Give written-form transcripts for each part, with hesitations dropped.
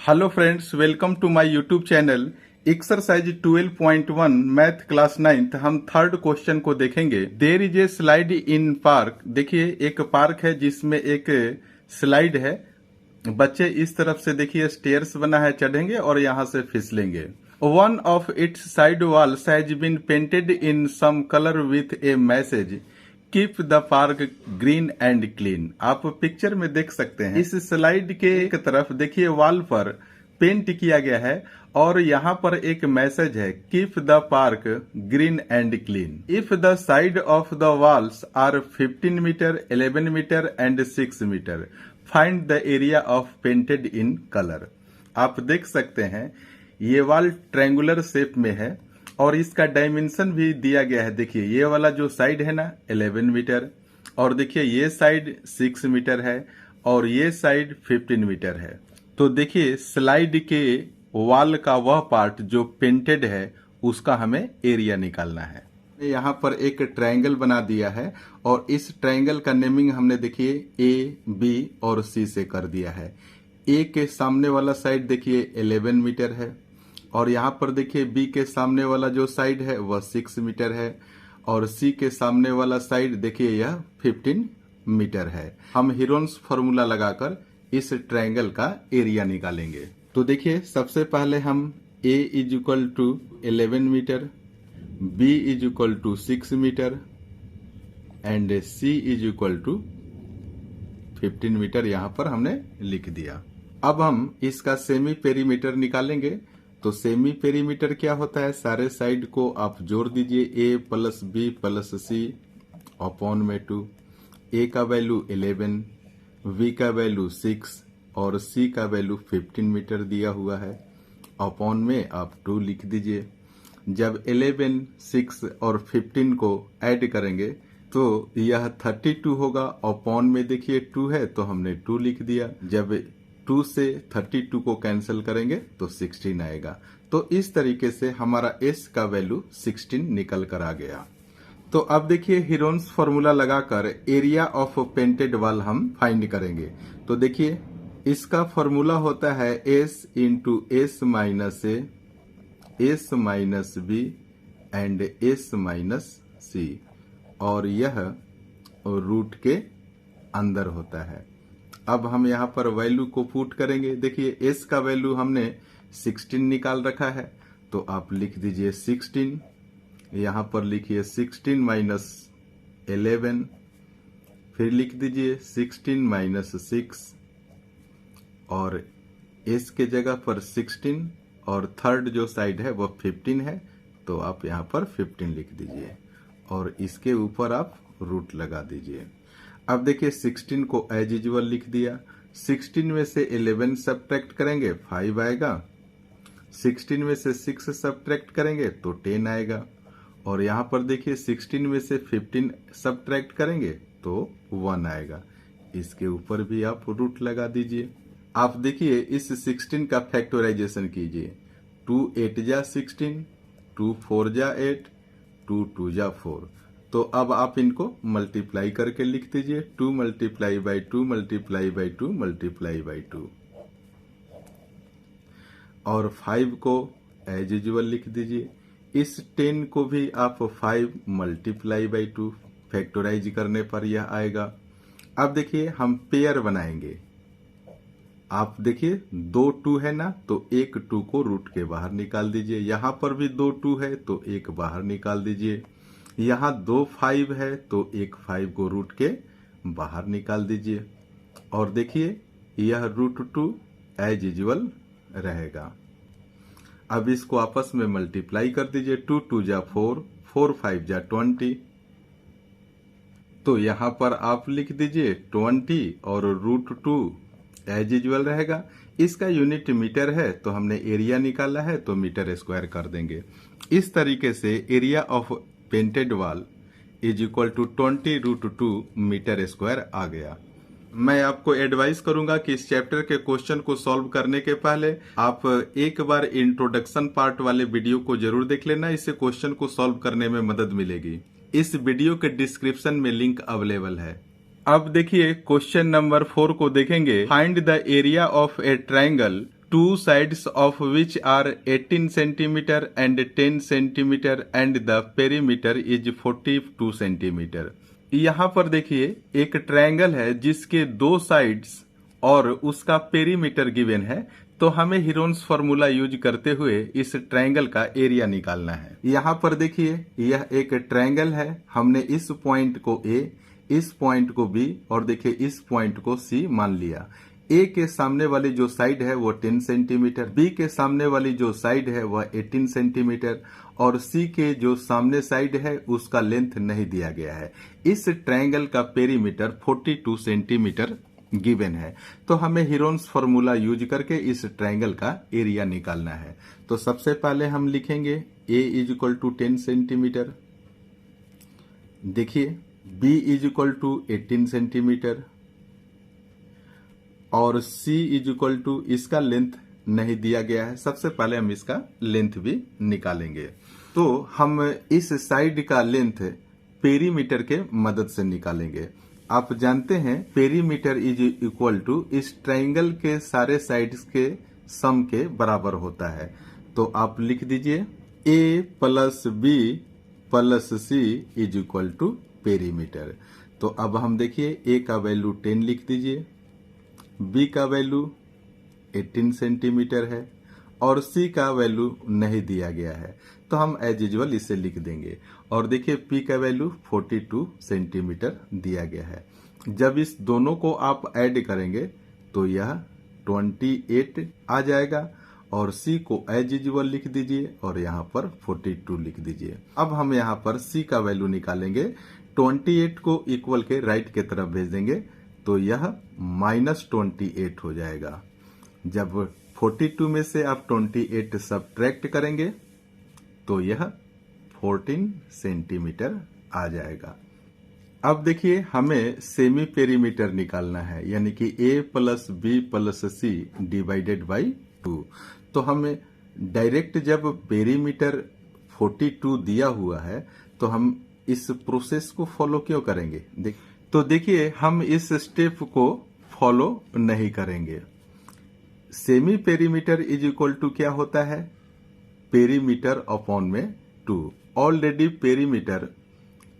Hello friends, welcome to my YouTube channel. Exercise 12.1 math class 9th हम third question को देखेंगे। There is a slide in park. देखिए, एक park है जिसमें एक स्लाइड है। बच्चे इस तरफ से देखिए स्टेयर्स बना है, चढ़ेंगे और यहाँ से फिसलेंगे। One of its side walls has been painted in some colour with a message keep the park green and clean. आप पिक्चर में देख सकते हैं, इस स्लाइड के एक तरफ देखिए वॉल पर पेंट किया गया है और यहाँ पर एक मैसेज है keep the park green and clean. If the side of the walls are 15 metre, 11 metre and 6 metre, find the area of painted in colour. आप देख सकते हैं ये वॉल ट्रायंगुलर शेप में है और इसका डायमेंशन भी दिया गया है। देखिए, ये वाला जो साइड है ना 11 मीटर, और देखिए ये साइड 6 मीटर है और ये साइड 15 मीटर है। तो देखिए स्लाइड के वॉल का वह पार्ट जो पेंटेड है उसका हमें एरिया निकालना है। यहाँ पर एक ट्रायंगल बना दिया है और इस ट्रायंगल का नेमिंग हमने देखिए ए, बी और सी से कर दिया है। ए के सामने वाला साइड देखिए 11 मीटर है और यहाँ पर देखिए बी के सामने वाला जो साइड है वह 6 मीटर है और सी के सामने वाला साइड देखिए यह 15 मीटर है। हम हीरोन्स फॉर्मूला लगाकर इस ट्रायंगल का एरिया निकालेंगे। तो देखिए सबसे पहले हम a is equal to 11 metre, b is equal to 6 metre and c is equal to 15 metre यहाँ पर हमने लिख दिया। अब हम इसका सेमी पेरीमीटर निकालेंगे। तो सेमी पेरीमीटर क्या होता है, सारे साइड को आप जोड़ दीजिए a plus B plus C upon में 2। a का वैल्यू 11, v का वैल्यू 6 और c का वैल्यू 15 मीटर दिया हुआ है। अपॉन में आप 2 लिख दीजिए। जब 11, 6 और 15 को ऐड करेंगे तो यह 32 होगा। अपॉन में देखिए 2 है तो हमने 2 लिख दिया। जब 2 से 32 को कैंसिल करेंगे तो 16 आएगा। तो इस तरीके से हमारा s का वैल्यू 16 निकल कर आ गया। तो अब देखिए हीरोन्स फॉर्मूला लगाकर एरिया ऑफ पेंटेड वॉल हम फाइंड करेंगे। तो देखिए इसका फॉर्मूला होता है s into S minus A, S minus B and S minus C, और यह रूट के अंदर होता है। अब हम यहाँ पर वैल्यू को पुट करेंगे। देखिए s का वैल्यू हमने 16 निकाल रखा है तो आप लिख दीजिए 16। यहाँ पर लिखिए 16 माइनस 11, फिर लिख दीजिए 16 माइनस 6 और s के जगह पर 16 और थर्ड जो साइड है वह 15 है तो आप यहाँ पर 15 लिख दीजिए और इसके ऊपर आप रूट लगा दीजिए। अब देखिए 16 को एज यूजुअल लिख दिया। 16 में से 11 सब्ट्रैक्ट करेंगे 5 आएगा, 16 में से 6 सब्ट्रैक्ट करेंगे तो 10 आएगा और यहाँ पर देखिए 16 में से 15 सब्ट्रैक्ट करेंगे तो 1 आएगा। इसके ऊपर भी आप रूट लगा दीजिए। आप देखिए इस 16 का फैक्टराइजेशन कीजिए। 2 8 जा 16, 2 4 जा 8, 2 2 जा 4। तो अब आप इनको मल्टीप्लाई करके लिख दीजिए। 2 multiply by 2 multiply by 2 multiply by 2 और 5 को एज यूजुअल लिख दीजिए। इस 10 को भी आप 5 मल्टीप्लाई बाई 2 फैक्टराइज करने पर यह आएगा। अब देखिए हम पेयर बनाएंगे। आप देखिए 2 2 है ना तो एक 2 को रूट के बाहर निकाल दीजिए। यहाँ पर भी 2 2 है तो एक बाहर निकाल दीजिए। यहाँ 2 5 है तो एक 5 को रूट के बाहर निकाल दीजिए और देखिए यह रूट 2 एज यूजुअल रहेगा। अब इसको आपस में मल्टीप्लाई कर दीजिए। 2 2 जा 4, 4 5 जा 20। तो यहाँ पर आप लिख दीजिए 20 और रूट 2 एज यूजुअल रहेगा। इसका यूनिट मीटर है तो हमने एरिया निकाला है तो मीटर स्क्वायर कर देंगे। इस तरीके से area of painted wall is equal to 20 root 2 metre square आ गया। मैं आपको एडवाइस करूंगा कि इस चैप्टर के क्वेश्चन को सॉल्व करने के पहले आप एक बार इंट्रोडक्शन पार्ट वाले वीडियो को जरूर देख लेना। इससे क्वेश्चन को सॉल्व करने में मदद मिलेगी। इस वीडियो के डिस्क्रिप्शन में लिंक अवेलेबल है। अब देखिए क्वेश्चन नंबर 4 को देखेंगे। Find the area of A triangle two sides of which are 18 centimeter and 10 centimeter and the perimeter is 42 centimeter। यहाँ पर देखिए एक ट्रायंगल है जिसके दो साइड्स और उसका पेरीमीटर गिवन है, तो हमें हीरोन्स फॉर्मूला यूज करते हुए इस ट्रायंगल का एरिया निकालना है। यहाँ पर देखिए यह एक ट्रायंगल है, हमने इस पॉइंट को ए, इस पॉइंट को बी और देखिए इस पॉइंट को सी मान लिया। ए के सामने वाली जो साइड है वो 10 सेंटीमीटर, बी के सामने वाली जो साइड है वह 18 सेंटीमीटर और सी के जो सामने साइड है उसका लेंथ नहीं दिया गया है। इस ट्रायंगल का पेरीमीटर 42 सेंटीमीटर गिवन है, तो हमें हीरोन्स फॉर्मूला यूज करके इस ट्रायंगल का एरिया निकालना है। तो सबसे पहले हम लिखेंगे A is equal to 10 centimetre, देखिए B is equal to 18 centimetre और C इज इक्वल टू, इसका लेंथ नहीं दिया गया है, सबसे पहले हम इसका लेंथ भी निकालेंगे। तो हम इस साइड का लेंथ पेरीमीटर के मदद से निकालेंगे। आप जानते हैं पेरीमीटर इज इक्वल टू इस ट्रायंगल के सारे साइड्स के सम के बराबर होता है। तो आप लिख दीजिए A plus B plus C is equal to perimeter. तो अब हम देखिए A का वैल्यू 10 लिख दीजिए, बी का वैल्यू 18 सेंटीमीटर है और सी का वैल्यू नहीं दिया गया है, तो हम एज यूजुअल इसे लिख देंगे। और देखिए पी का वैल्यू 42 सेंटीमीटर दिया गया है। जब इस दोनों को आप ऐड करेंगे तो यह 28 आ जाएगा और सी को एज यूजुअल लिख दीजिए और यहाँ पर 42 लिख दीजिए। अब हम यहाँ पर सी का वैल्यू निकालेंगे, 28 को इक्वल के राइट के तरफ भेज देंगे तो यह -28 हो जाएगा। जब 42 में से आप 28 सब्ट्रैक्ट करेंगे तो यह 14 सेंटीमीटर आ जाएगा। अब देखिए हमें सेमी पेरीमीटर निकालना है, यानी कि A plus B plus C divided by 2। तो हमें डायरेक्ट जब पेरीमीटर 42 दिया हुआ है तो हम इस प्रोसेस को फॉलो क्यों करेंगे? तो देखिए हम इस स्टेप को फॉलो नहीं करेंगे। Semi perimeter is equal to क्या होता है? पेरीमीटर अपॉन में 2। ऑलरेडी पेरीमीटर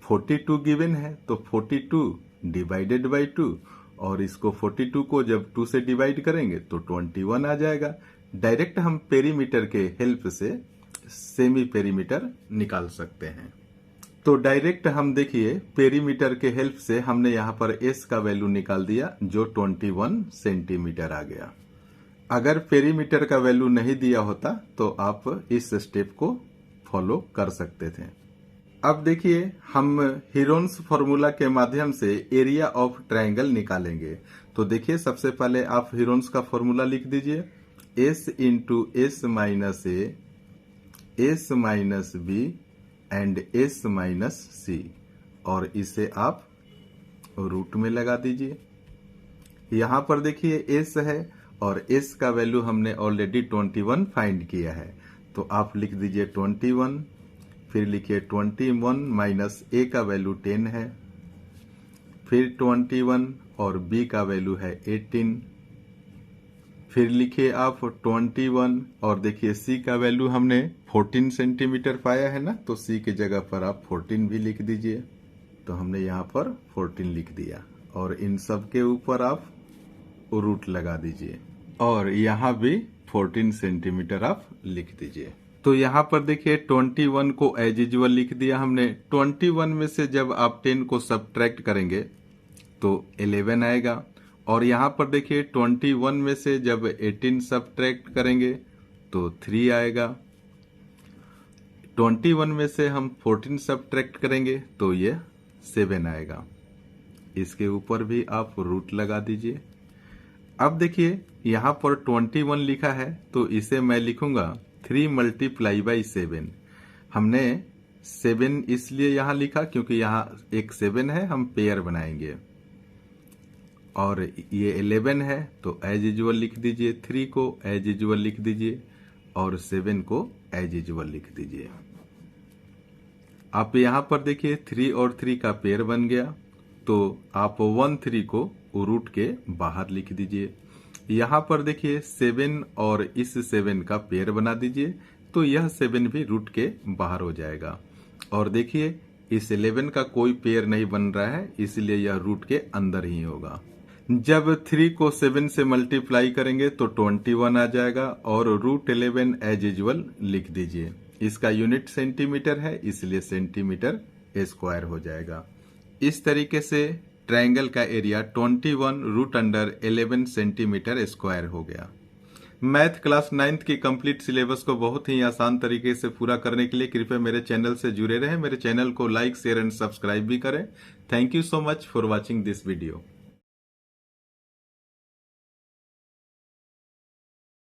42 गिवन है, तो 42 डिवाइडेड बाई 2 और इसको 42 को जब 2 से डिवाइड करेंगे तो 21 आ जाएगा। डायरेक्ट हम पेरीमीटर के हेल्प से सेमी पेरीमीटर निकाल सकते हैं। तो डायरेक्ट हम देखिए पेरीमीटर के हेल्प से हमने यहाँ पर S का वैल्यू निकाल दिया जो 21 सेंटीमीटर आ गया। अगर पेरीमीटर का वैल्यू नहीं दिया होता तो आप इस स्टेप को फॉलो कर सकते थे। अब देखिए हम हीरोन्स फॉर्मूला के माध्यम से एरिया ऑफ ट्रायंगल निकालेंगे। तो देखिए सबसे पहले आप हीरोन्स का फॉर्मूला लिख दीजिए, S into S minus A, S minus B and S minus C, और इसे आप रूट में लगा दीजिए। यहाँ पर देखिए S है और S का वैल्यू हमने ऑलरेडी 21 फाइंड किया है, तो आप लिख दीजिए 21, फिर लिखिए 21 माइनस A का वैल्यू 10 है, फिर 21 और B का वैल्यू है 18, फिर लिखिए आप 21 और देखिए C का वैल्यू हमने 14 सेंटीमीटर पाया है ना, तो C की जगह पर आप 14 भी लिख दीजिए। तो हमने यहाँ पर 14 लिख दिया और इन सब के ऊपर आप रूट लगा दीजिए और यहाँ भी 14 सेंटीमीटर आप लिख दीजिए। तो यहाँ पर देखिए 21 को एज यूजुअल लिख दिया हमने। 21 में से जब आप 10 को सब्ट्रैक्ट करेंगे तो 11 आएगा और यहाँ पर देखिए 21 में से जब 18 सब्ट्रैक्ट करेंगे तो 3 आएगा। 21 में से हम 14 सब्ट्रैक्ट करेंगे तो ये 7 आएगा। इसके ऊपर भी आप रूट लगा दीजिए। अब देखिए यहाँ पर 21 लिखा है तो इसे मैं लिखूंगा 3 मल्टीप्लाई बाई 7। हमने 7 इसलिए यहाँ लिखा क्योंकि यहाँ एक 7 है, हम पेयर बनाएंगे। और ये 11 है तो एज यूजुअल लिख दीजिए, 3 को एज यूजुअल लिख दीजिए और 7 को एज यूजुअल लिख दीजिए। आप यहाँ पर देखिए 3 और 3 का पेयर बन गया, तो आप 1 3 को रूट के बाहर लिख दीजिए। यहाँ पर देखिए 7 और इस 7 का पेयर बना दीजिए, तो यह 7 भी रूट के बाहर हो जाएगा। और देखिए इस 11 का कोई पेयर नहीं बन रहा है, इसलिए यह रूट के अंदर ही होगा। जब 3 को 7 से मल्टीप्लाई करेंगे तो 21 आ जाएगा और √11 एज यूजुअल लिख दीजिए। इसका यूनिट सेंटीमीटर है, इसलिए सेंटीमीटर स्क्वायर हो जाएगा। इस तरीके से ट्रायंगल का एरिया 21√11 सेंटीमीटर स्क्वायर हो गया। मैथ क्लास 9th की कंप्लीट सिलेबस को बहुत ही आसान तरीके से पूरा करने के लिए कृपया मेरे चैनल से जुड़े रहें। मेरे चैनल को लाइक, शेयर एंड सब्सक्राइब भी करें। Thank you so much for watching this video.